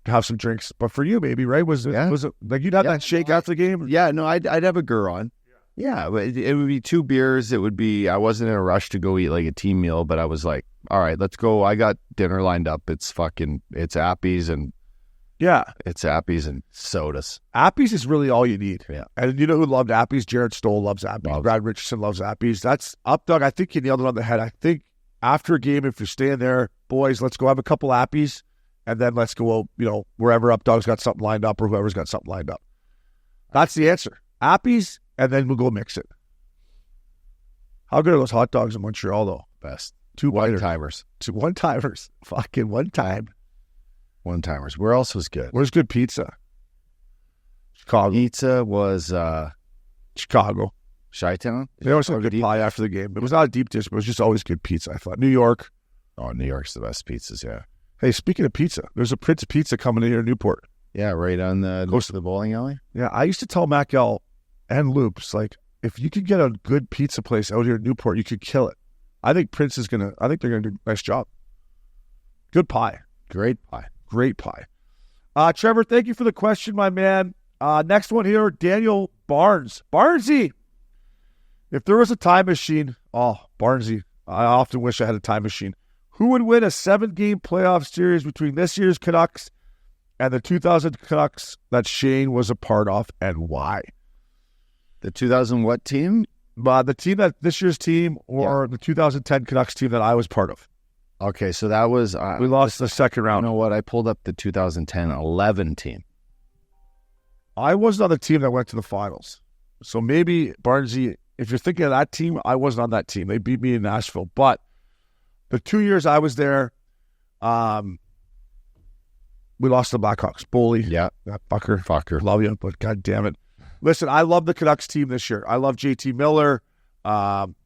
have some drinks. But for you, maybe, right? Was it like you'd have that shake after the game? Yeah, no, I'd have a gur on. Yeah, but it would be 2 beers. It would be, I wasn't in a rush to go eat like a team meal, but I was like, all right, let's go. I got dinner lined up. It's appies and sodas. Appies is really all you need. Yeah. And you know who loved appies? Jared Stoll loves appies. Brad Richardson loves appies. That's up, Doug. I think you nailed it on the head. I think after a game, if you're staying there, boys, let's go have a couple appies, and then let's go, wherever Up Dog's got something lined up or whoever's got something lined up. That's the answer. Appies, and then we'll go mix it. How good are those hot dogs in Montreal, though? Best. 2 one-timers. 2 one-timers. Fucking one time. One-timers. Where else was good? Where's good pizza? Chicago. Pizza was Chicago. Chi-Town? They always had good pie after the game. It was not a deep dish, but it was just always good pizza, I thought. New York. Oh, New York's the best pizzas, yeah. Hey, speaking of pizza, there's a Prince Pizza coming in here in Newport. Yeah, right on the close to the bowling alley. Yeah, I used to tell Mackel and Loops, like, if you could get a good pizza place out here in Newport, you could kill it. I think they're going to do a nice job. Good pie. Great pie. Great pie. Trevor, thank you for the question, my man. Next one here, Daniel Barnes. Barnesy. If there was a time machine, Barnesy, I often wish I had a time machine. Who would win a 7-game playoff series between this year's Canucks and the 2000 Canucks that Shane was a part of, and why? The 2000 what team? The team that this year's team, or the 2010 Canucks team that I was part of. Okay, so that was... we lost the second round. You know what? I pulled up the 2010-11 team. I wasn't on the team that went to the finals. So maybe, Barnesy, if you're thinking of that team, I wasn't on that team. They beat me in Nashville. But the 2 years I was there, we lost to the Blackhawks. Bully. Yeah. That fucker. Fucker. Love you, but God damn it. Listen, I love the Canucks team this year. I love JT Miller,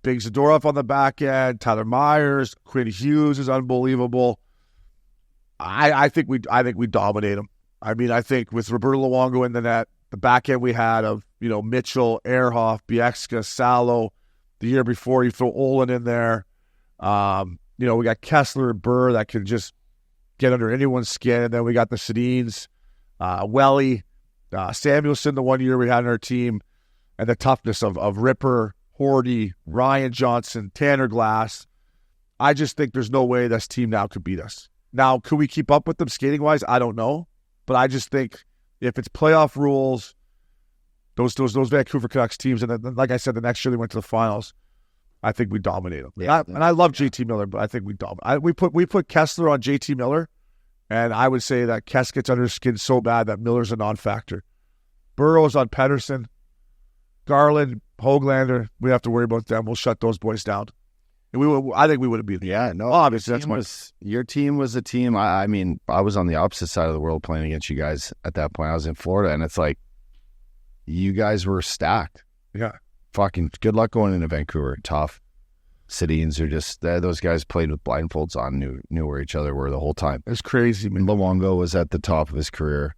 Big Zadorov on the back end, Tyler Myers, Quinn Hughes is unbelievable. I think we dominate them. I mean, I think with Roberto Luongo in the net, the back end we had of, Mitchell, Ehrhoff, Bieksa, Salo. The year before, you throw Olin in there. We got Kessler and Burr that can just get under anyone's skin. And then we got the Sedins, Welly, Samuelson, the 1 year we had on our team, and the toughness of Ripper, Horty, Ryan Johnson, Tanner Glass. I just think there's no way this team now could beat us. Now, could we keep up with them skating-wise? I don't know. But I just think if it's playoff rules, those Vancouver Canucks teams, and then, like I said, the next year they went to the finals, I think we dominate them. Yeah. And I love JT Miller, but I think we dominate. We put Kessler on JT Miller, and I would say that Kess gets under his skin so bad that Miller's a non-factor. Burrow's on Pedersen. Garland, Höglander, we have to worry about them. We'll shut those boys down. And I think we would have beaten them. Yeah, no. Obviously, your team was a team. I mean, I was on the opposite side of the world playing against you guys at that point. I was in Florida, and it's like you guys were stacked. Yeah. Fucking good luck going into Vancouver. Tough. Sedins are just, those guys played with blindfolds on, knew where each other were the whole time. It's crazy, man. Luongo was at the top of his career.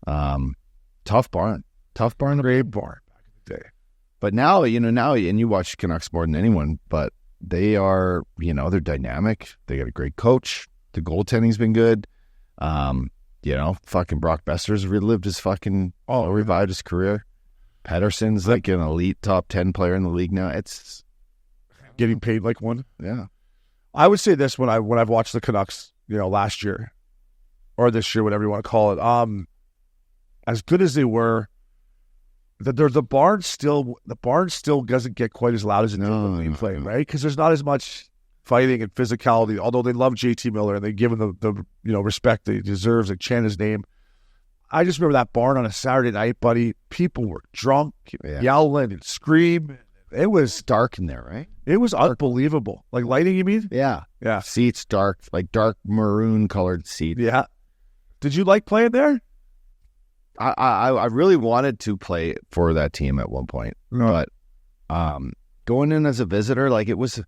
Tough barn. Great barn back in the day. But now, and you watch Canucks more than anyone, but they are, they're dynamic. They got a great coach. The goaltending's been good. Fucking Brock Besser's relived his revived his career. Pedersen's like an elite top 10 player in the league now. It's getting paid like one. Yeah. I would say this when I've watched the Canucks, last year or this year, whatever you want to call it. As good as they were, the barn still doesn't get quite as loud as it did when we played, right? Because there's not as much fighting and physicality. Although they love JT Miller and they give him the respect that he deserves, like chant his name. I just remember that barn on a Saturday night, buddy. People were drunk, yelling and screaming. It was dark in there, right? It was unbelievable. Like lighting, you mean? Yeah. Yeah. Seats dark, like dark maroon colored seats. Yeah. Did you like playing there? I really wanted to play for that team at one point, but going in as a visitor, like it wasn't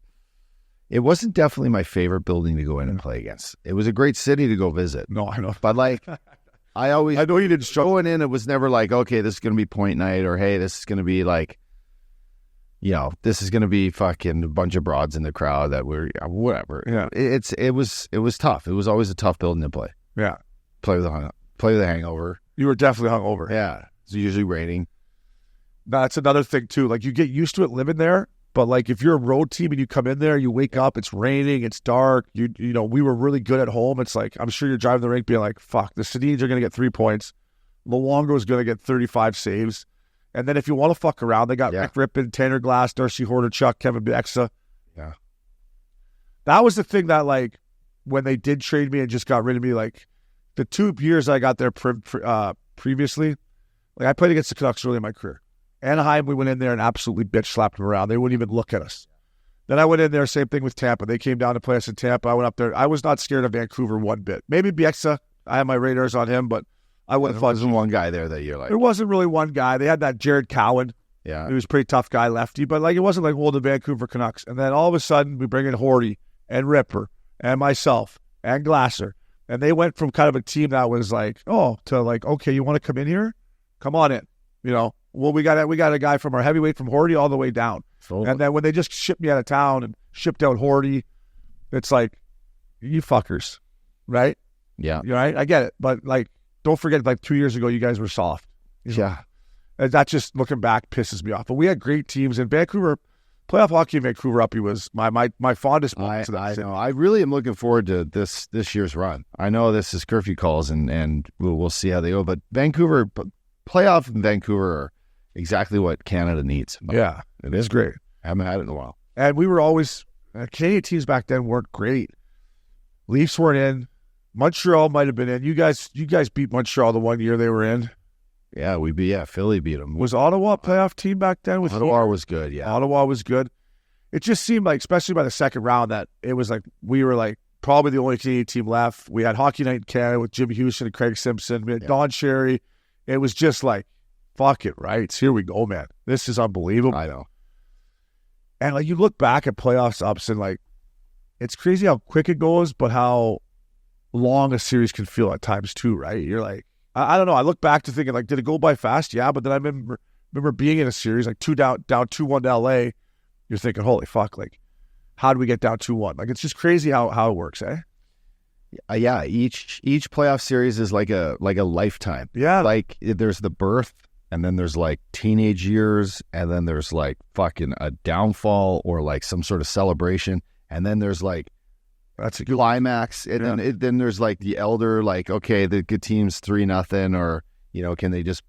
definitely my favorite building to go in and play against. It was a great city to go visit. No, I know, but like I know you didn't struggle going in. It was never like, okay, this is going to be point night, or hey, this is going to be like, this is going to be fucking a bunch of broads in the crowd that were whatever. Yeah, it was tough. It was always a tough building to play. Yeah, play with the hangover. You were definitely hungover. Yeah. It's usually raining. That's another thing, too. Like, you get used to it living there, but, like, if you're a road team and you come in there, you wake up, it's raining, it's dark, we were really good at home. It's like, I'm sure you're driving the rink being like, fuck, the Sedins are going to get 3 points. Luongo's going to get 35 saves. And then if you want to fuck around, they got Rick Rippon, Tanner Glass, Darcy Hordichuk, Kevin Bieksa. Yeah. That was the thing that, like, when they did trade me and just got rid of me, like, the 2 years I got there previously, like I played against the Canucks early in my career. Anaheim, we went in there and absolutely bitch slapped them around. They wouldn't even look at us. Then I went in there, same thing with Tampa. They came down to play us in Tampa. I went up there. I was not scared of Vancouver one bit. Maybe Bieksa, I had my radars on him, but I wouldn't. There wasn't one guy there that you're like. There wasn't really one guy. They had that Jared Cowan. Yeah. He was a pretty tough guy, lefty, but like it wasn't like, well, the Vancouver Canucks. And then all of a sudden, we bring in Horty and Ripper and myself and Glasser. And they went from kind of a team that was like, to like, okay, you want to come in here? Come on in. Well, we got a guy from our heavyweight from Horty all the way down. Totally. And then when they just shipped me out of town and shipped out Horty, it's like, you fuckers, right? Yeah. You're right. I get it. But like, don't forget, like 2 years ago, you guys were soft. You know? Yeah. And that just, looking back, pisses me off. But we had great teams in Vancouver. Playoff hockey in Vancouver Uppy was my fondest moment. I know. I really am looking forward to this year's run. I know this is curfew calls, and we'll see how they go. But playoff in Vancouver are exactly what Canada needs. Yeah, it is great. I haven't had it in a while. And we were always Canadian teams back then weren't great. Leafs weren't in. Montreal might have been in. You guys beat Montreal the one year they were in. Yeah, Philly beat them. Was Ottawa a playoff team back then? Ottawa was good, yeah. Ottawa was good. It just seemed like, especially by the second round, that it was like we were like probably the only Canadian team left. We had Hockey Night in Canada with Jimmy Houston and Craig Simpson. We had Don Cherry. It was just like, fuck it, right? Here we go, man. This is unbelievable. I know. And like you look back at playoffs ups and like it's crazy how quick it goes, but how long a series can feel at times too, right? You're like, I don't know. I look back to thinking like, did it go by fast? Yeah, but then I remember being in a series like down 2-1 to LA. You're thinking, holy fuck, like how do we get down 2-1? Like it's just crazy how it works, eh? Yeah, each playoff series is like a lifetime. Yeah, like there's the birth, and then there's like teenage years, and then there's like fucking a downfall or like some sort of celebration, and then there's like that's a good climax, and then there's like the elder, like okay, the good team's 3-0, or you know, can they just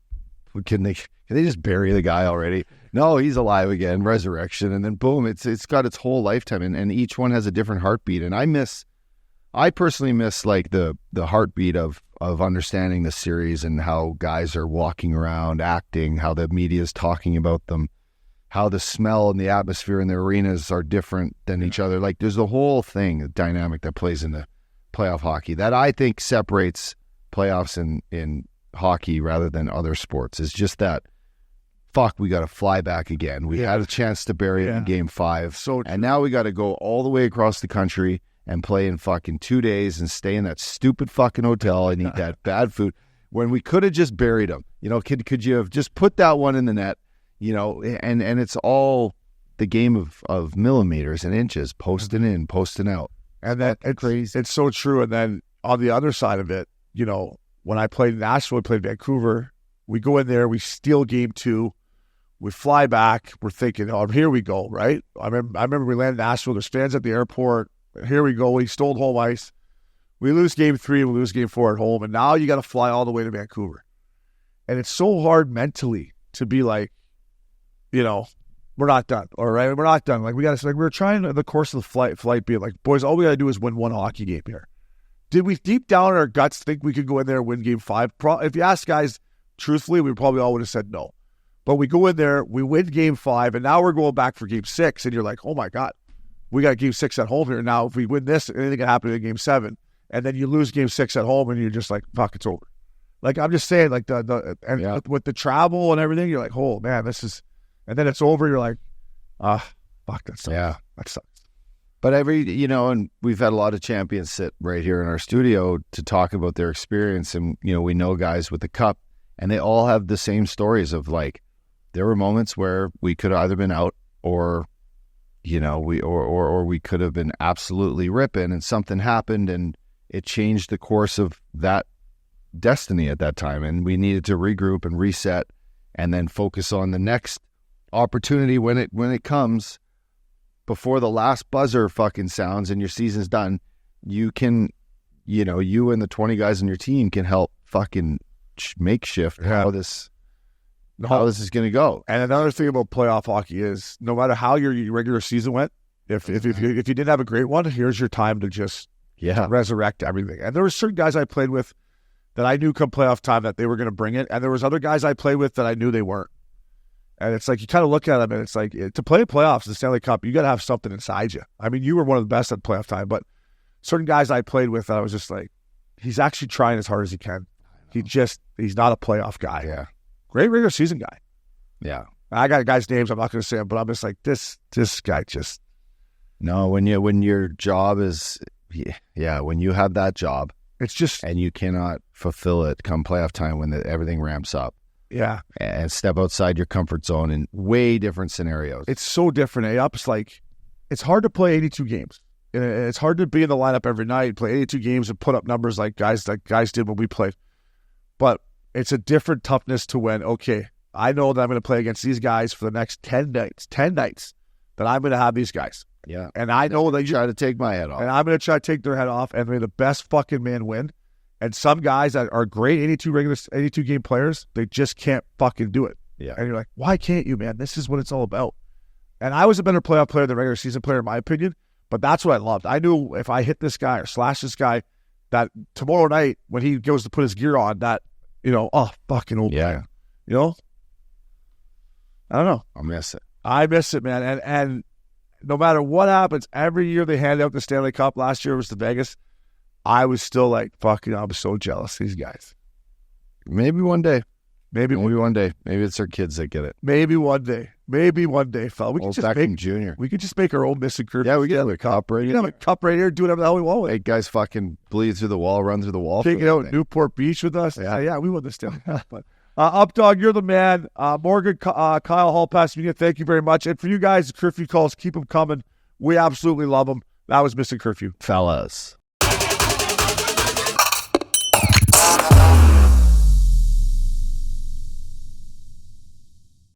bury the guy already? No, he's alive again, resurrection, and then boom, it's got its whole lifetime, and each one has a different heartbeat, and I personally miss like the heartbeat of understanding the series and how guys are walking around, acting, how the media is talking about them, how the smell and the atmosphere in the arenas are different than each other. Like there's the whole thing, the dynamic that plays in the playoff hockey that I think separates playoffs in hockey rather than other sports. Is just that, fuck, we got to fly back again. We had a chance to bury it in Game 5. And now we got to go all the way across the country and play in fucking 2 days and stay in that stupid fucking hotel and eat that bad food when we could have just buried them. You know, could you have just put that one in the net? You know, and it's all the game of millimeters and inches, posting in, posting out. And that it's crazy. It's so true. And then on the other side of it, you know, when I played in Nashville, I played Vancouver, we go in there, we steal Game 2, we fly back, we're thinking, oh, here we go, right? I remember we landed in Nashville, there's fans at the airport, here we go, we stole home ice. We lose Game 3, we lose Game 4 at home, and now you got to fly all the way to Vancouver. And it's so hard mentally to be like, you know, we're not done, all right? We're not done. Like, we got to, like, we were trying in the course of the flight being like, boys, all we got to do is win one hockey game here. Did we deep down in our guts think we could go in there and win Game 5? If you ask guys truthfully, we probably all would have said no. But we go in there, we win Game 5, and now we're going back for Game 6, and you're like, oh my God, we got Game 6 at home here. Now, if we win this, anything can happen in Game 7. And then you lose Game 6 at home, and you're just like, fuck, it's over. Like, I'm just saying, like, with the travel and everything, you're like, oh, man, this is... And then it's over, you're like, fuck, that sucks. Yeah. That sucks. But and we've had a lot of champions sit right here in our studio to talk about their experience. And, you know, we know guys with the cup, and they all have the same stories of, like, there were moments where we could have either been out or, you know, we could have been absolutely ripping, and something happened and it changed the course of that destiny at that time. And we needed to regroup and reset and then focus on the next opportunity when it comes before the last buzzer fucking sounds and your season's done. You can, you know, you and the 20 guys on your team can help fucking makeshift how this is going to go. And another thing about playoff hockey is no matter how your regular season went, if you didn't have a great one, here's your time to just resurrect everything. And there were certain guys I played with that I knew come playoff time that they were going to bring it, and there was other guys I played with that I knew they weren't. And it's like you kind of look at them, and it's like to play playoffs, the Stanley Cup, you got to have something inside you. I mean, you were one of the best at playoff time, but certain guys I played with, I was just like, he's actually trying as hard as he can. He's not a playoff guy. Yeah, great regular season guy. Yeah, I got guys' names. I'm not going to say them, but I'm just like this guy just. No, when your job is, when you have that job, it's just, and you cannot fulfill it come playoff time when everything ramps up. Yeah. And step outside your comfort zone in way different scenarios. It's so different. It's like, it's hard to play 82 games. And it's hard to be in the lineup every night, play 82 games and put up numbers like guys did when we played. But it's a different toughness to when, okay, I know that I'm going to play against these guys for the next 10 nights, that I'm going to have these guys. Yeah. And I know that Try to take my head off. and I'm going to try to take their head off, and may the best fucking man win. And some guys that are great 82 game players, they just can't fucking do it. Yeah. And you're like, why can't you, man? This is what it's all about. And I was a better playoff player than regular season player, in my opinion, but that's what I loved. I knew if I hit this guy or slash this guy, that tomorrow night when he goes to put his gear on, that, oh, fucking old Yeah. man. I don't know. I'll miss it. I miss it, man. And no matter what happens, every year they hand out the Stanley Cup. Last year was to Vegas. I was still like, fucking, I was so jealous of these guys. Maybe one day. Maybe one day. Maybe it's our kids that get it. Maybe one day, fella. We could Old just Beckham Jr. We could just make our own Missin Curfew. Yeah, we can have a cup right We can have a cup right here, do whatever the hell we want with it. Hey, guys fucking bleed through the wall, run through the wall. Take it for out the at thing. Newport Beach with us. Yeah, we won this Stanley Cup. But Updog, you're the man. Morgan, Kyle Hall, Pass Media, thank you very much. And for you guys, the curfew calls, keep them coming. We absolutely love them. That was Missin Curfew. Fellas.